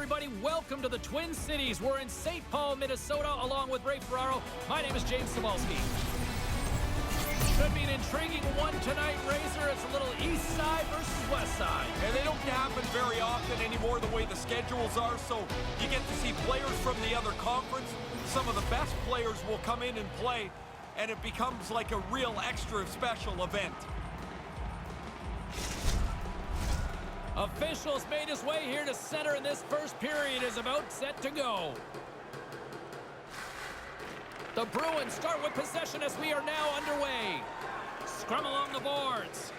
everybody. Welcome to the Twin Cities. We're in St. Paul, Minnesota, along with Ray Ferraro. My name is James Cebulski. Should be an intriguing one tonight, Razor. It's a little east side versus west side. And they don't happen very often anymore the way the schedules are, so you get to see players from the other conference. Some of the best players will come in and play, and it becomes like a real extra special event. Officials made his way here to center, and this first period is about set to go. The Bruins start with possession as we are now underway. Scrum along the boards.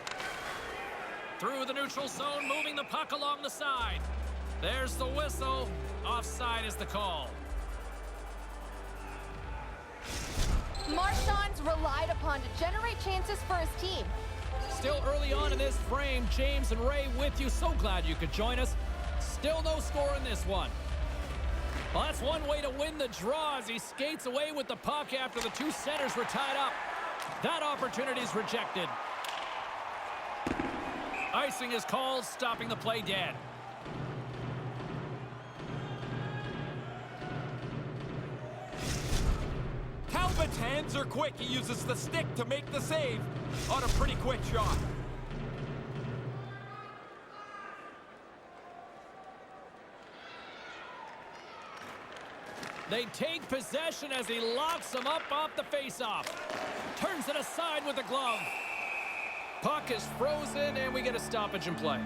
Through the neutral zone, moving the puck along the side. There's the whistle. Offside is the call. Marchand's relied upon to generate chances for his team. Still early on in this frame, James and Ray with you. So glad you could join us. Still no score in this one. Well, that's one way to win the draw as he skates away with the puck after the two centers were tied up. That opportunity's rejected. Icing is called, stopping the play dead. Talbot's hands are quick. He uses the stick to make the save on a pretty quick shot. They take possession as he locks them up off the faceoff. Turns it aside with the glove. Puck is frozen, and we get a stoppage in play.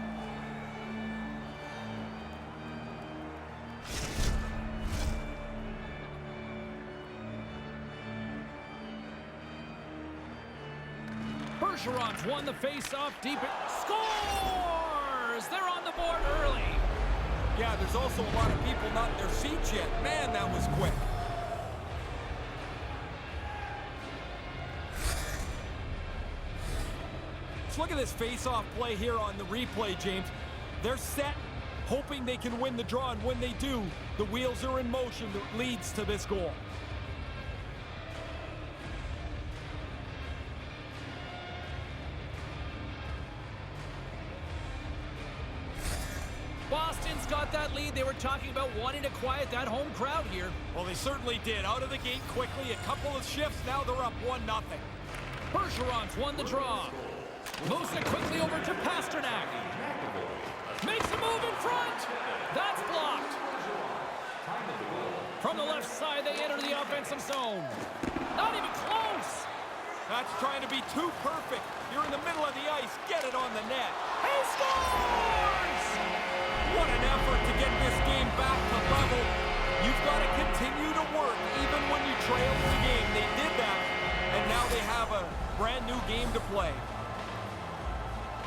Bergeron's won the faceoff deep. Scores! They're on the board early. Yeah, there's also a lot of people not in their seats yet. Man, that was quick. Let's look at this face-off play here on the replay, James. They're set, hoping they can win the draw, and when they do, the wheels are in motion that leads to this goal. Boston's got that lead. They were talking about wanting to quiet that home crowd here. Well, they certainly did. Out of the gate quickly, a couple of shifts, now they're up 1-0. Bergeron's won the draw. Moves it quickly over to Pasternak. Makes a move in front. That's blocked. From the left side, they enter the offensive zone. Not even close. That's trying to be too perfect. You're in the middle of the ice. Get it on the net. He scores! What an effort to get this game back to level. You've got to continue to work even when you trail in the game. They did that, and now they have a brand new game to play.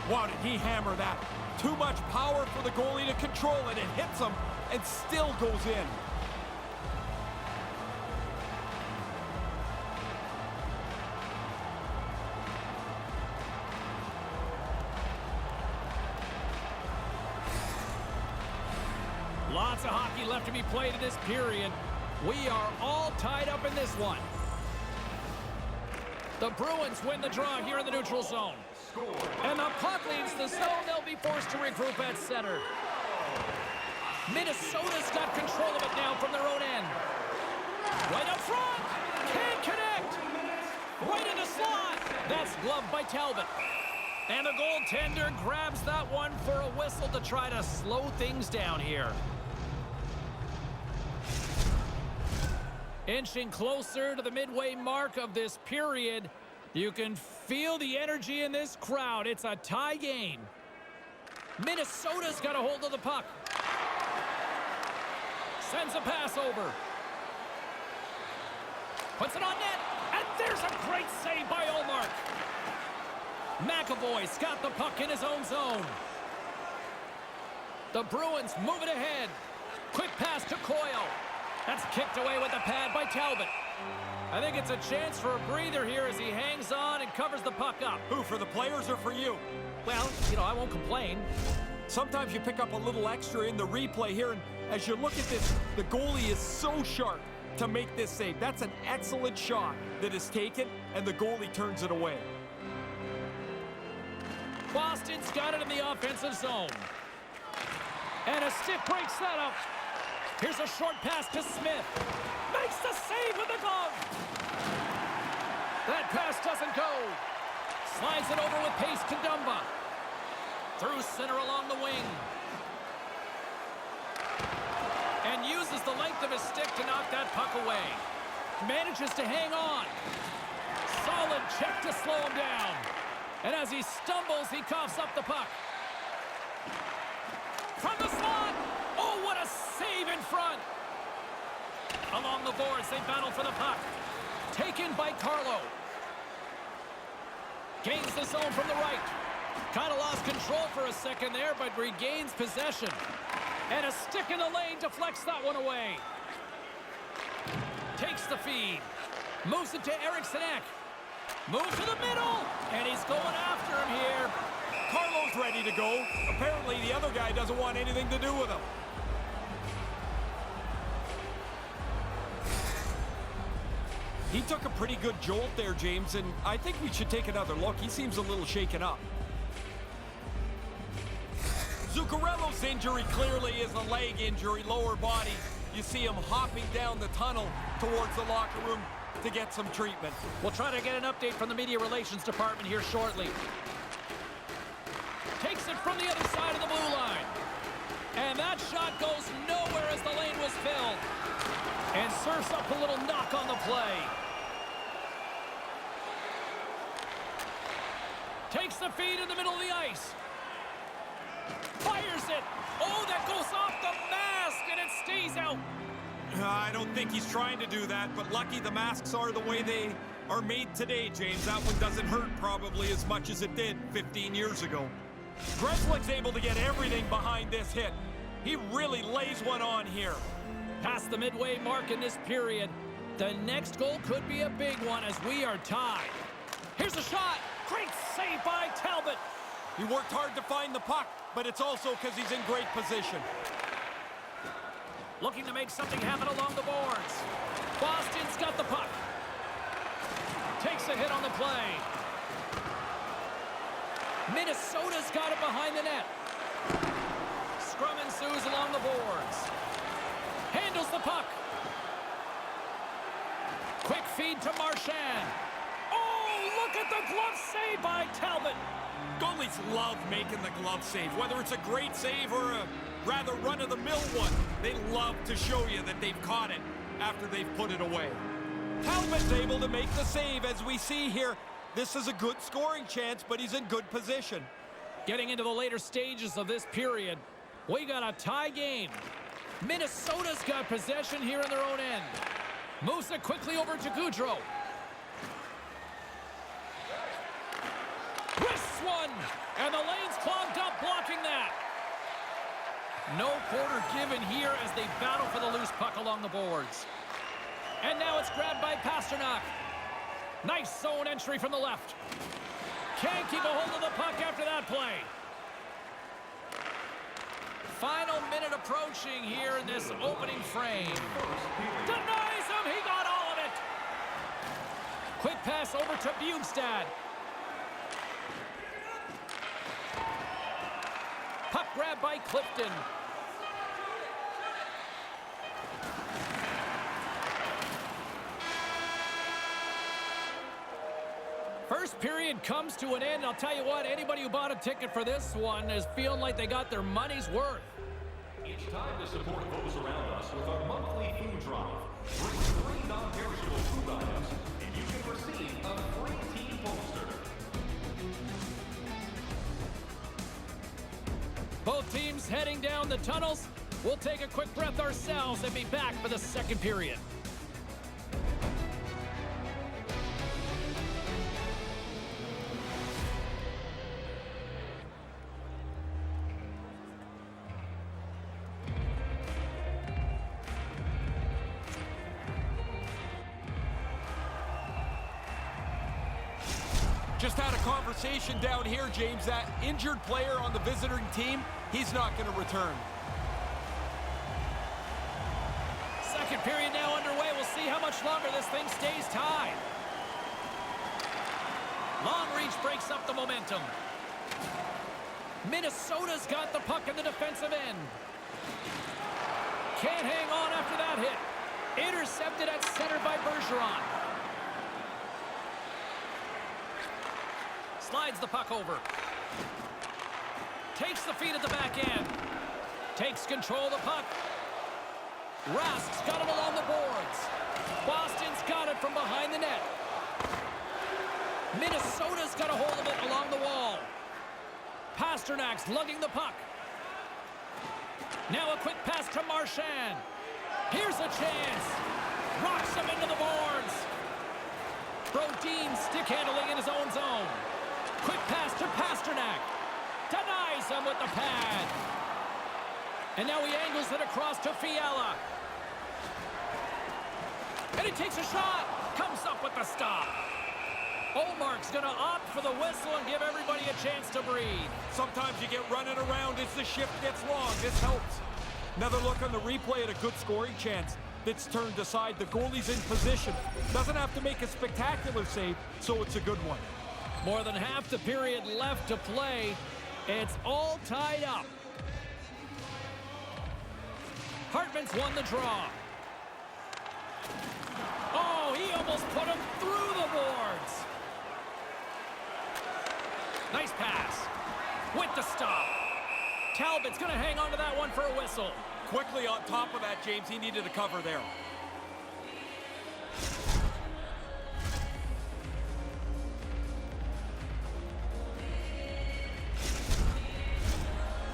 Wow, did he hammer that? Too much power for the goalie to control it. It hits him and still goes in. Lots of hockey left to be played in this period. We are all tied up in this one. The Bruins win the draw here in the neutral zone. And the puck leaves the zone. They'll be forced to regroup at center. Minnesota's got control of it now from their own end. Right up front. Can't connect. Right in the slot. That's gloved by Talbot. And the goaltender grabs that one for a whistle to try to slow things down here. Inching closer to the midway mark of this period. You can feel the energy in this crowd. It's a tie game. Minnesota's got a hold of the puck. Sends a pass over. Puts it on net. And there's a great save by Ullmark. McAvoy's got the puck in his own zone. The Bruins move it ahead. Quick pass to Coyle. That's kicked away with a pad by Talbot. I think it's a chance for a breather here as he hangs on and covers the puck up. Who, for the players or for you? Well, I won't complain. Sometimes you pick up a little extra in the replay here, and as you look at this, the goalie is so sharp to make this save. That's an excellent shot that is taken, and the goalie turns it away. Boston's got it in the offensive zone. And a stick breaks that up. Here's a short pass to Smith. Makes the save with the glove. That pass doesn't go. Slides it over with pace to Dumba. Through center along the wing. And uses the length of his stick to knock that puck away. Manages to hang on. Solid check to slow him down. And as he stumbles, he coughs up the puck. From the slot. Oh, what a save in front. Along the boards, they battle for the puck. Taken by Carlo. Gains the zone from the right. Kind of lost control for a second there, but regains possession. And a stick in the lane deflects that one away. Takes the feed. Moves it to Eriksson Ek. Moves to the middle. And he's going after him here. Carlo's ready to go. Apparently, the other guy doesn't want anything to do with him. He took a pretty good jolt there, James, and I think we should take another look. He seems a little shaken up. Zuccarello's injury clearly is a leg injury, lower body. You see him hopping down the tunnel towards the locker room to get some treatment. We'll try to get an update from the media relations department here shortly. Takes it from the other side of the blue line. And that shot goes nowhere as the lane was filled. And serves up a little knock on the play. Takes the feed in the middle of the ice. Fires it. Oh, that goes off the mask, and it stays out. I don't think he's trying to do that, but lucky the masks are the way they are made today, James. That one doesn't hurt probably as much as it did 15 years ago. Grzelcyk's able to get everything behind this hit. He really lays one on here. Past the midway mark in this period. The next goal could be a big one as we are tied. Here's a shot. Great save by Talbot. He worked hard to find the puck, but it's also because he's in great position. Looking to make something happen along the boards. Boston's got the puck. Takes a hit on the play. Minnesota's got it behind the net. Scrum ensues along the boards. Handles the puck. Quick feed to Marchand. Oh, look at the glove save by Talbot. Goalies love making the glove save. Whether it's a great save or a rather run-of-the-mill one, they love to show you that they've caught it after they've put it away. Talbot's able to make the save, as we see here. This is a good scoring chance, but he's in good position. Getting into the later stages of this period, we got a tie game. Minnesota's got possession here in their own end. Moves it quickly over to Gaudreau. Wrists one, and the lane's clogged up, blocking that. No quarter given here as they battle for the loose puck along the boards. And now it's grabbed by Pasternak. Nice zone entry from the left. Can't keep a hold of the puck after that play. Final minute approaching here in this opening frame. Denies him, he got all of it. Quick pass over to Bjugstad. Puck grab by Clifton. First period comes to an end. I'll tell you what, anybody who bought a ticket for this one is feeling like they got their money's worth. It's time to support those around us with our monthly food drive. Bring 3 non-perishable food items, and you can receive a free team poster. Both teams heading down the tunnels. We'll take a quick breath ourselves and be back for the second period. Just had a conversation down here, James. That injured player on the visiting team, he's not going to return. Second period now underway. We'll see how much longer this thing stays tied. Long reach breaks up the momentum. Minnesota's got the puck in the defensive end. Can't hang on after that hit. Intercepted at center by Bergeron. Slides the puck over. Takes the feed at the back end. Takes control of the puck. Rask's got it along the boards. Boston's got it from behind the net. Minnesota's got a hold of it along the wall. Pasternak's lugging the puck. Now a quick pass to Marchand. Here's a chance. Rocks him into the boards. Brodin stick handling in his own zone. Quick pass to Pasternak. Denies him with the pad. And now he angles it across to Fiala. And he takes a shot. Comes up with the stop. Olmark's going to opt for the whistle and give everybody a chance to breathe. Sometimes you get running around as the shift gets long. This helps. Another look on the replay at a good scoring chance that's turned aside. The goalie's in position. Doesn't have to make a spectacular save, so it's a good one. More than half the period left to play. It's all tied up. Hartman's won the draw. Oh, he almost put him through the boards. Nice pass. With the stop. Talbot's going to hang on to that one for a whistle. Quickly on top of that, James. He needed a cover there.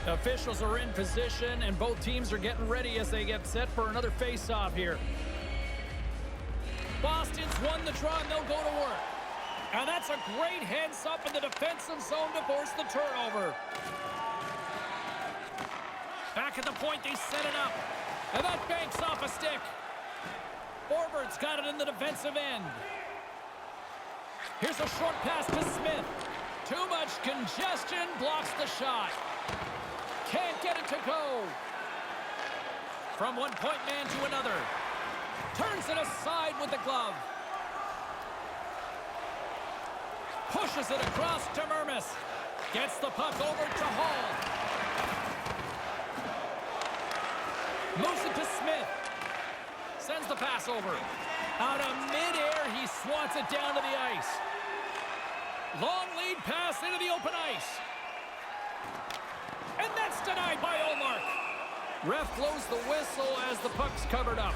Officials are in position, and both teams are getting ready as they get set for another face-off here. Boston's won the draw, and they'll go to work. And that's a great heads-up in the defensive zone to force the turnover. Back at the point, they set it up. And that banks off a stick. Forward's got it in the defensive end. Here's a short pass to Smith. Too much congestion, blocks the shot. Can't get it to go. From one point man to another. Turns it aside with the glove. Pushes it across to Mermis. Gets the puck over to Hall. Moves it to Smith. Sends the pass over. Out of midair, he swats it down to the ice. Long lead pass into the open ice. And that's denied by Olmark. Ref blows the whistle as the puck's covered up.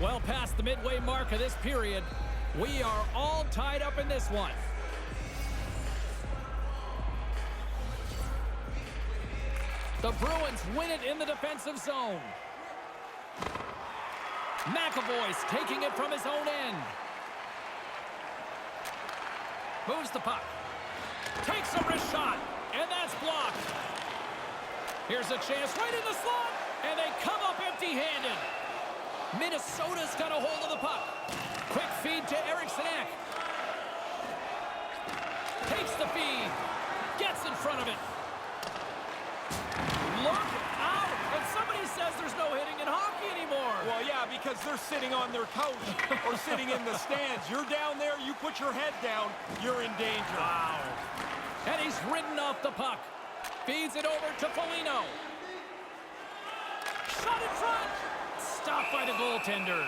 Well past the midway mark of this period, we are all tied up in this one. The Bruins win it in the defensive zone. McAvoy's taking it from his own end. Moves the puck. Takes a wrist shot, and that's blocked. Here's a chance right in the slot, and they come up empty-handed. Minnesota's got a hold of the puck. Quick feed to Eriksson Ek. Takes the feed. Gets in front of it. Look out! And somebody says there's no hitting in hockey anymore. Well, yeah, because they're sitting on their couch or sitting in the stands. You're down there, you put your head down, you're in danger. Wow. And he's ridden off the puck. Feeds it over to Foligno. Shot in front. Stopped by the goaltender.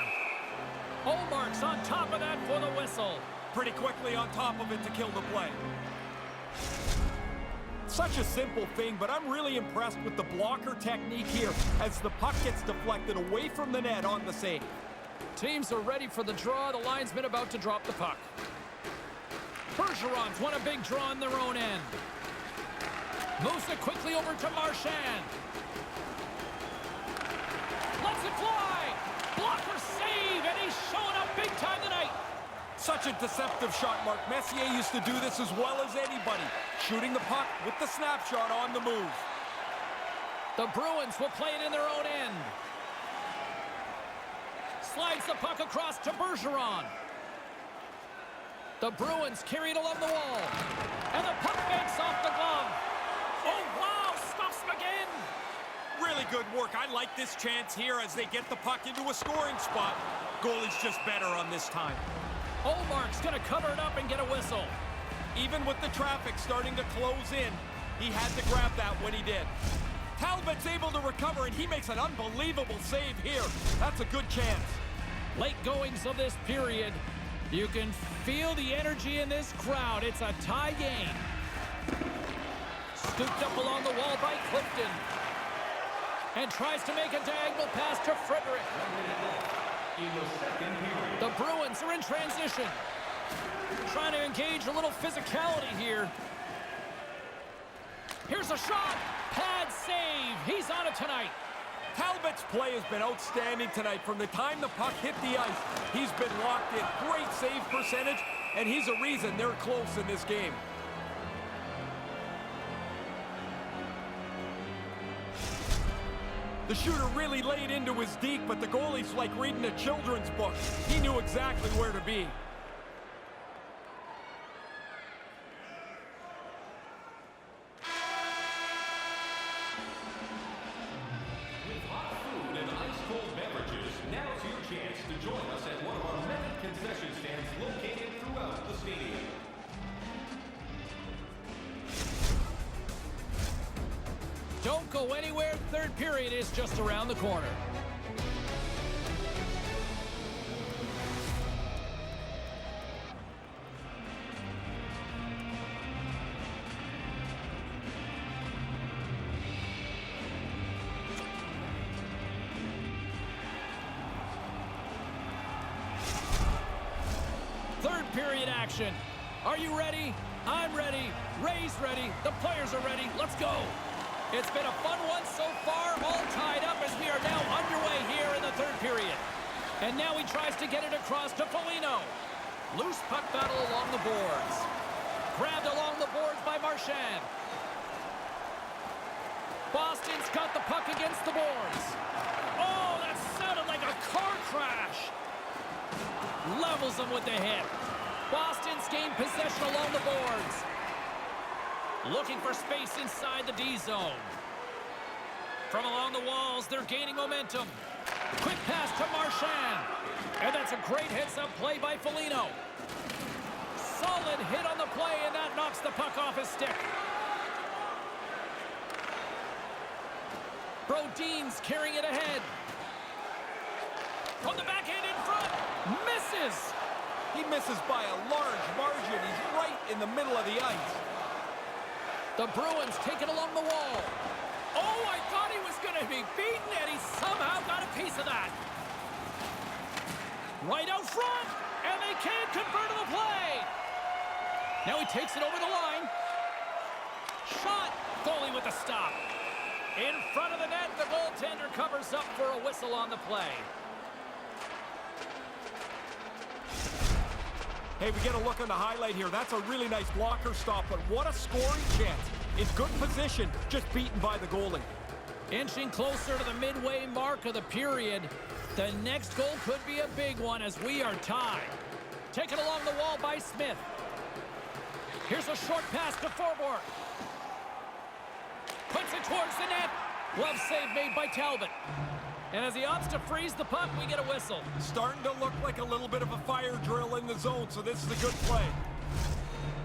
Olmark's on top of that for the whistle. Pretty quickly on top of it to kill the play. Such a simple thing, but I'm really impressed with the blocker technique here as the puck gets deflected away from the net on the save. Teams are ready for the draw. The linesman about to drop the puck. Bergeron's won a big draw on their own end. Moves it quickly over to Marchand. Lets it fly. Blocker save, and he's showing up big time tonight. Such a deceptive shot, Mark. Messier used to do this as well as anybody. Shooting the puck with the snapshot on the move. The Bruins will play it in their own end. Slides the puck across to Bergeron. The Bruins carry it along the wall. And the puck banks off the glove. Oh, wow, stops him again. Really good work. I like this chance here as they get the puck into a scoring spot. Goalie's just better on this time. Olmark's going to cover it up and get a whistle. Even with the traffic starting to close in, he had to grab that when he did. Talbot's able to recover, and he makes an unbelievable save here. That's a good chance. Late goings of this period. You can feel the energy in this crowd. It's a tie game. Scooped up along the wall by Clifton. And tries to make a diagonal pass to Frederick. The Bruins are in transition. Trying to engage a little physicality here. Here's a shot. Pad save. He's on it tonight. Talbot's play has been outstanding tonight. From the time the puck hit the ice, he's been locked in. Great save percentage, and he's a reason they're close in this game. The shooter really laid into his deke, but the goalie's like reading a children's book. He knew exactly where to be. With hot food and ice-cold beverages, now's your chance to join us at one of our many concession stands located throughout the stadium. Don't go anywhere. Third period is just around the corner. Third period action. Are you ready? I'm ready. Ray's ready. The players are ready. Let's go. It's been a fun one so far, all tied up as we are now underway here in the third period. And now he tries to get it across to Foligno. Loose puck battle along the boards. Grabbed along the boards by Marchand. Boston's got the puck against the boards. Oh, that sounded like a car crash. Levels him with the hit. Boston's gained possession along the boards. Looking for space inside the D zone. From along the walls, they're gaining momentum. Quick pass to Marchand. And that's a great heads-up play by Foligno. Solid hit on the play, and that knocks the puck off his stick. Brodin's carrying it ahead. From the backhand in front. Misses. He misses by a large margin. He's right in the middle of the ice. The Bruins take it along the wall. Oh, I thought he was going to be beaten, and he somehow got a piece of that. Right out front, and they can't convert on the play. Now he takes it over the line. Shot. Goalie with the stop. In front of the net, the goaltender covers up for a whistle on the play. Hey, we get a look on the highlight here. That's a really nice blocker stop, but what a scoring chance. In good position, just beaten by the goalie. Inching closer to the midway mark of the period. The next goal could be a big one as we are tied. Taken along the wall by Smith. Here's a short pass to Forbort. Puts it towards the net. Glove save made by Talbot. And as he opts to freeze the puck, we get a whistle. Starting to look like a little bit of a fire drill in the zone, so this is a good play.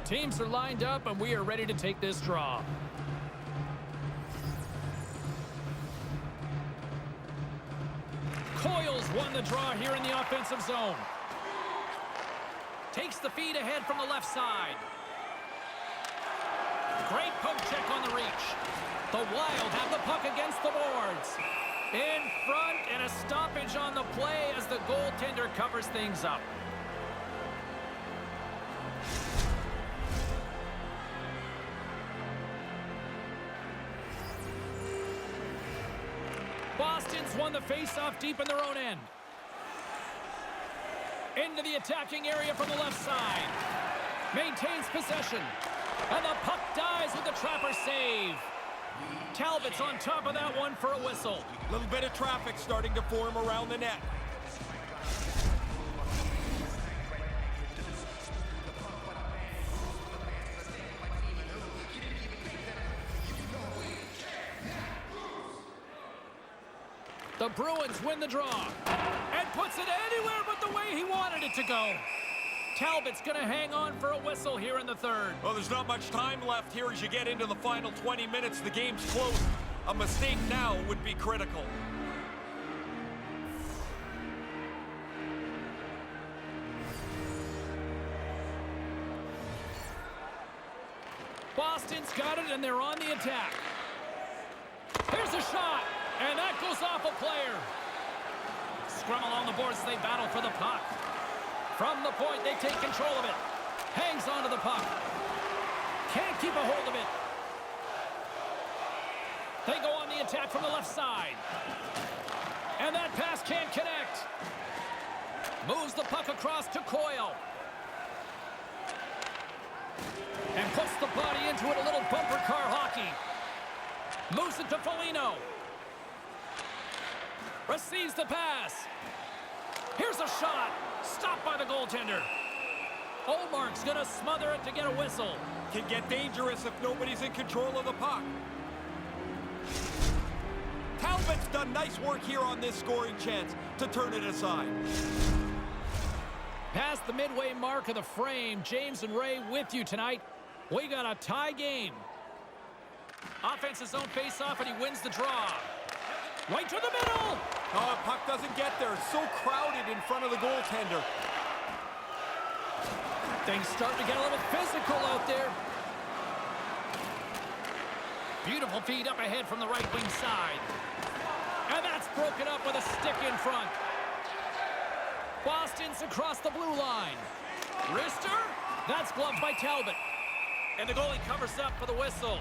Teams are lined up, and we are ready to take this draw. Coyle's won the draw here in the offensive zone. Takes the feed ahead from the left side. Great poke check on the reach. The Wild have the puck against the boards. In front, and a stoppage on the play as the goaltender covers things up. Boston's won the face-off deep in their own end. Into the attacking area from the left side. Maintains possession. And the puck dies with the trapper save. Talbot's on top of that one for a whistle. A little bit of traffic starting to form around the net. The Bruins win the draw. And puts Gets it anywhere but the way he wanted it to go. Talbot's going to hang on for a whistle here in the third. Well, there's not much time left here as you get into the final 20 minutes. The game's close. A mistake now would be critical. Boston's got it, and they're on the attack. Here's a shot, and that goes off a player. Scrum along the boards as they battle for the puck. From the point, they take control of it. Hangs onto the puck. Can't keep a hold of it. They go on the attack from the left side. And that pass can't connect. Moves the puck across to Coyle. And puts the body into it, a little bumper car hockey. Moves it to Foligno. Receives the pass. Here's a shot. Stopped by the goaltender. Olmark's going to smother it to get a whistle. Can get dangerous if nobody's in control of the puck. Talbot's done nice work here on this scoring chance to turn it aside. Past the midway mark of the frame, James and Ray with you tonight. We got a tie game. Offensive zone face-off, and he wins the draw. Right to the middle! Oh, puck doesn't get there. So crowded in front of the goaltender. Things starting to get a little physical out there. Beautiful feed up ahead from the right wing side. And that's broken up with a stick in front. Boston's across the blue line. Wrister? That's gloved by Talbot. And the goalie covers up for the whistle.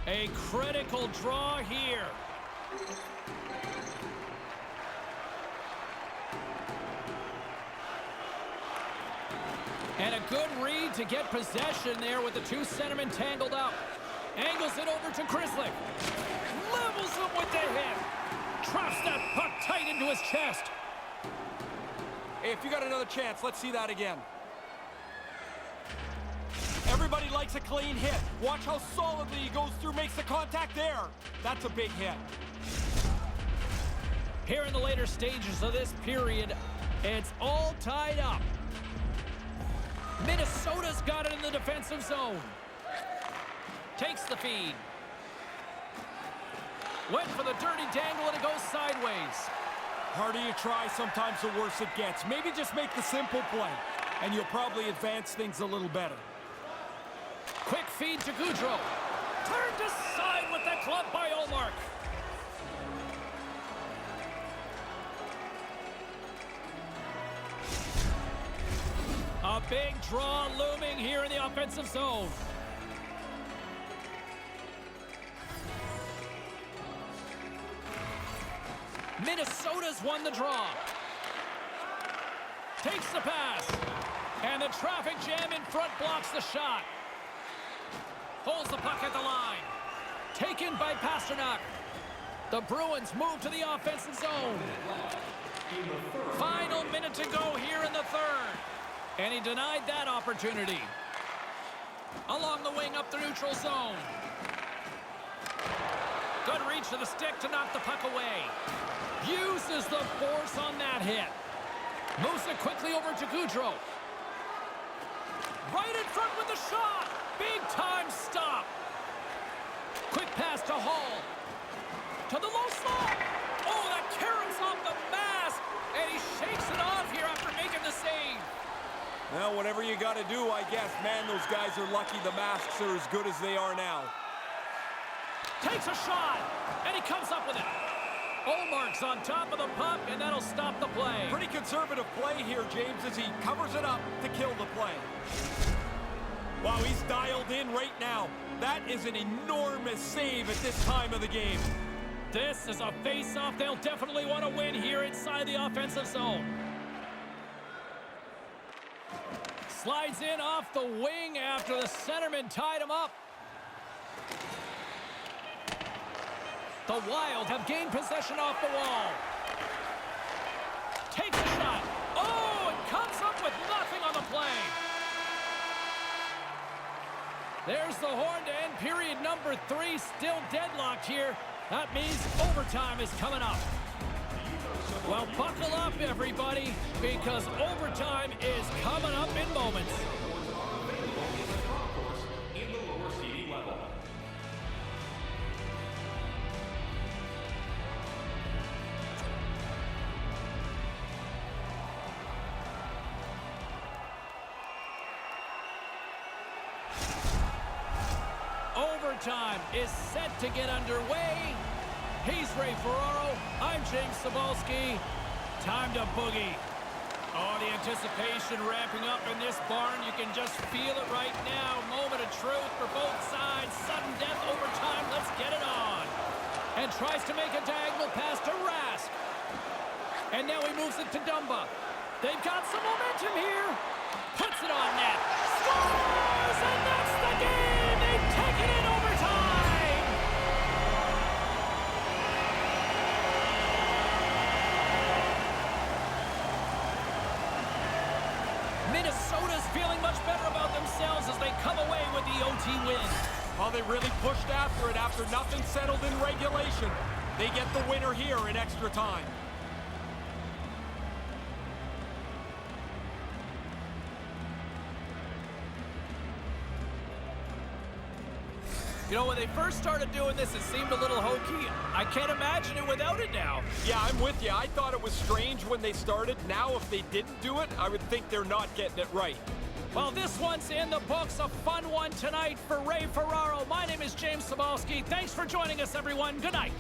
A critical draw here. And a good read to get possession there with the two centermen tangled up. Angles it over to Krislick. Levels him with the hit. Traps that puck tight into his chest. Hey, if you got another chance, let's see that again. Everybody likes a clean hit. Watch how solidly he goes through, makes the contact there. That's a big hit. Here in the later stages of this period, it's all tied up. Minnesota's got it in the defensive zone. Takes the feed. Went for the dirty dangle, and it goes sideways. Harder you try, sometimes the worse it gets. Maybe just make the simple play, and you'll probably advance things a little better. Quick feed to Gaudreau. Turned aside with that glove by Olmark. A big draw looming here in the offensive zone. Minnesota's won the draw. Takes the pass. And the traffic jam in front blocks the shot. Holds the puck at the line. Taken by Pasternak. The Bruins move to the offensive zone. Final minute to go here in the third. And he denied that opportunity. Along the wing up the neutral zone. Good reach to the stick to knock the puck away. Uses the force on that hit. Moves it quickly over to Gaudreau. Right in front with the shot. Big time stop. Quick pass to Hall. To the low slot. Oh, that carries off the mask. And he shakes it off here after making the save. Well, whatever you got to do, I guess. Man, those guys are lucky the masks are as good as they are now. Takes a shot. And he comes up with it. Olmark's on top of the puck, and that'll stop the play. Pretty conservative play here, James, as he covers it up to kill the play. Wow, he's dialed in right now. That is an enormous save at this time of the game. This is a face-off they'll definitely want to win here inside the offensive zone. Slides in off the wing after the centerman tied him up. The Wild have gained possession off the wall. Takes a shot. Oh, and comes up with nothing on the play. There's the horn to end period number 3. Still deadlocked here. That means overtime is coming up. Well, buckle up, everybody, because overtime is coming up in moments. In the lower seating level. Overtime is set to get underway. He's Ray Ferraro. I'm James Cebulski. Time to boogie. Oh, the anticipation ramping up in this barn. You can just feel it right now. Moment of truth for both sides. Sudden death overtime. Let's get it on. And tries to make a diagonal pass to Rask. And now he moves it to Dumba. They've got some momentum here. Puts it on net. Scores! And that's the game! They've taken it overtime! Minnesota's feeling much better about themselves as they come away with the OT win. Well, they really pushed after it after nothing settled in regulation. They get the winner here in extra time. You know, when they first started doing this, it seemed a little hokey. I can't imagine it without it now. Yeah, I'm with you. I thought it was strange when they started. Now, if they didn't do it, I would think they're not getting it right. Well, this one's in the books. A fun one tonight for Ray Ferraro. My name is James Cebulski. Thanks for joining us, everyone. Good night.